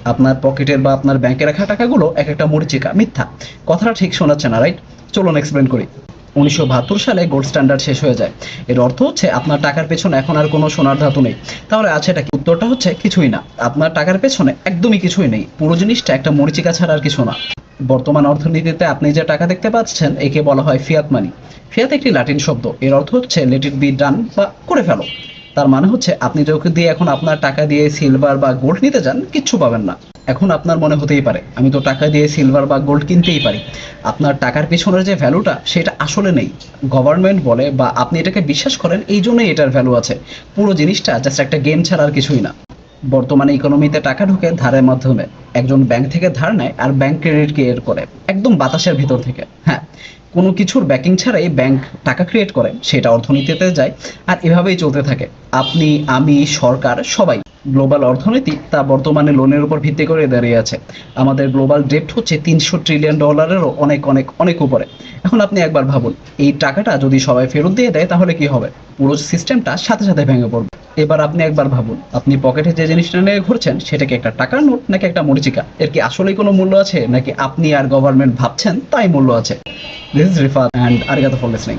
আপনার পকেটের বা আপনার ব্যাংকে রাখা টাকাগুলো এক একটা মরীচিকা, মিথ্যা। কথাটা ঠিক শোনাচ্ছে না, রাইট? চলুন এক্সপ্লেন করি। 1972 সালে গোল্ড স্ট্যান্ডার্ড শেষ হয়ে যায়। এর অর্থ হচ্ছে আপনার টাকার পেছনে এখন আর কোনো সোনার ধাতু নেই। তাহলে আছে এটা কি? উত্তরটা হচ্ছে কিছুই না। আপনার টাকার পেছনে একদমই কিছুই নেই। পুরো জিনিসটা একটা মরীচিকা ছাড়া আর কিছু না। বর্তমান অর্থনীতিতে আপনি যে টাকা দেখতে পাচ্ছেন একে বলা হয় ফিয়াত মানি। ফিয়াত একটি লাতিন শব্দ, এর অর্থ হচ্ছে লেট ইট বি ডান বা করে ফেলো। তার মানে হচ্ছে আপনি যদি দিয়ে এখন আপনার টাকা দিয়ে সিলভার বা গোল্ড নিতে যান, কিচ্ছু পাবেন না। এখন আপনার মনে হতেই পারে আমি তো টাকা দিয়ে সিলভার বা গোল্ড কিনতেই পারি। আপনার টাকার পিছনের যে ভ্যালুটা সেটা আসলে নেই। গভর্নমেন্ট বলে বা আপনি এটাকে বিশ্বাস করেন, এই জন্যই এটার ভ্যালু আছে। পুরো জিনিসটা জাস্ট একটা গেম ছাড়া আর কিছুই না। বর্তমানে ইকোনমিতে টাকা ঢুকে ধারের মাধ্যমে। একজন ব্যাংক থেকে ধার নেয় আর ব্যাংক ক্রেডিট ক্রিয়েট করে একদম বাতাসের ভিতর থেকে। হ্যাঁ, কোনো কিছুর ব্যাকিং ছাড়াই ব্যাংক টাকা ক্রিয়েট করে, সেটা অর্থনীতিতে যায়। আর এভাবেই চলতে থাকে। আপনি, আমি, সরকার, সবাই। গ্লোবাল অর্থনীতি তা বর্তমানে লোনের উপর ভিত্তি করে দাঁড়িয়ে আছে। আমাদের গ্লোবাল ডেট হচ্ছে $300 ট্রিলিয়নেরও অনেক অনেক অনেক উপরে। এখন আপনি একবার ভাবুন, এই টাকাটা যদি সবাই ফেরত দিয়ে দেয় তাহলে কি হবে? পুরো সিস্টেমটা সাথে সাথে ভেঙে পড়বে। এবার আপনি একবার ভাবুন, আপনি পকেটে যে জিনিসটা নিয়ে ঘুরছেন সেটা কি একটা টাকার নোট নাকি একটা মরীচিকা? এর কি আসলেই কোনো মূল্য আছে নাকি আপনি আর গভর্নমেন্ট ভাবছেন তাই মূল্য আছে? দিস ইজ রিফাত অ্যান্ড আরিগাতো ফর লিসনিং।